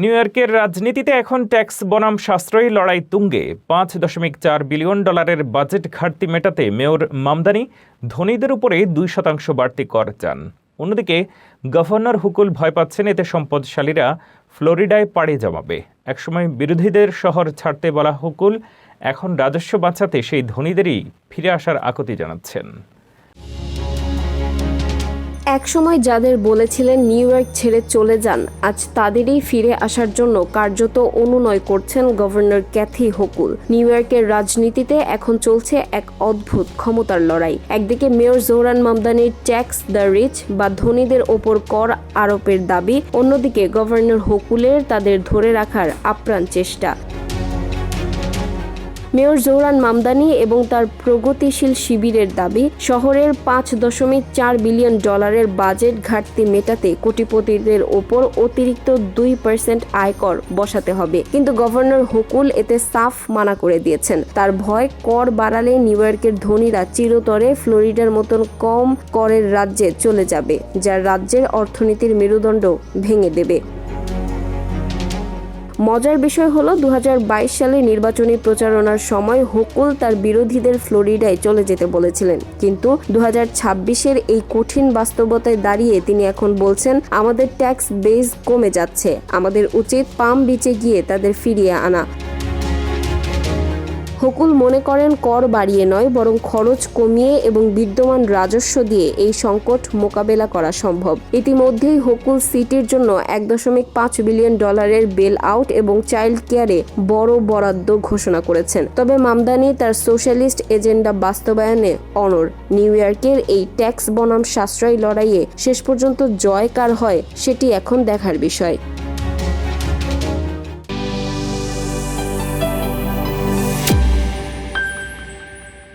New ইয়র্কের রাজনীতিতে এখন ট্যাক্স বনাম সাশ্রয়ী লড়াই তুঙ্গে। $5.4 বিলিয়ন বাজেট ঘাটতি মেটাতে মেয়র মামদানি ধনীদের উপরে 2% বাড়তি কর চান। অন্যদিকে গভর্নর হুকুল ভয় পাচ্ছেন এতে সম্পদশালীরা ফ্লোরিডায় পাড়ি জমাবে। একসময় বিরোধীদের শহর ছাড়তে বলা হুকুল এখন রাজস্ব বাঁচাতে সেই ধনীদেরই ফিরে আসার আকুতি জানাচ্ছেন। একসময় যাদের বলেছিলেন নিউ ইয়র্ক ছেড়ে চলে যান, আজ তাদেরই ফিরে আসার জন্য কার্যত অনুনয় করছেন গভর্নর ক্যাথি হোকুল। নিউ ইয়র্কের রাজনীতিতে এখন চলছে এক অদ্ভুত ক্ষমতার লড়াই। একদিকে মেয়র জোহরান মামদানির ট্যাক্স দ্য রিচ বা ধনীদের ওপর কর আরোপের দাবি, অন্যদিকে গভর্নর হোকুলের তাদের ধরে রাখার আপ্রাণ চেষ্টা। মেয়র জোহরান মামদানি এবং তার প্রগতিশীল শিবিরের দাবি, শহরের $5.4 বিলিয়ন বাজেট ঘাটতি মেটাতে কোটিপতিদের ওপর অতিরিক্ত 2% আয়কর বসাতে হবে। কিন্তু গভর্নর হুকুল এতে সাফ মানা করে দিয়েছেন। তার ভয়, কর বাড়ালে নিউ ইয়র্কের ধনীরা চিরতরে ফ্লোরিডার মতন কম করের রাজ্যে চলে যাবে, যা রাজ্যের অর্থনীতির মেরুদণ্ড ভেঙে দেবে। মজার বিষয় হলো 2022 সালে নির্বাচনী প্রচারণার সময় হুকুল তার বিরোধীদের ফ্লোরিডায় চলে যেতে বলেছিলেন, কিন্তু 2026-এর এই কঠিন বাস্তবতায় দাঁড়িয়ে তিনি এখন বলছেন, আমাদের ট্যাক্স বেস কমে যাচ্ছে, আমাদের উচিত পাম বিচে গিয়ে তাদের ফিরিয়ে আনা। হুকুল মনে করেন কর বাড়িয়ে নয়, বরং খরচ কমিয়ে এবং বিদ্যমান রাজস্ব দিয়ে এই সংকট মোকাবেলা করা সম্ভব। ইতিমধ্যেই হুকুল সিটির জন্য $1.5 বিলিয়ন বেল আউট এবং চাইল্ড কেয়ারে বড় বরাদ্দ ঘোষণা করেছেন। তবে মামদানি তার সোশ্যালিস্ট এজেন্ডা বাস্তবায়নে অনড়। নিউ ইয়র্কের এই ট্যাক্স বনাম সাশ্রয়ী লড়াইয়ে শেষ পর্যন্ত জয় কার হয় সেটি এখন দেখার বিষয়।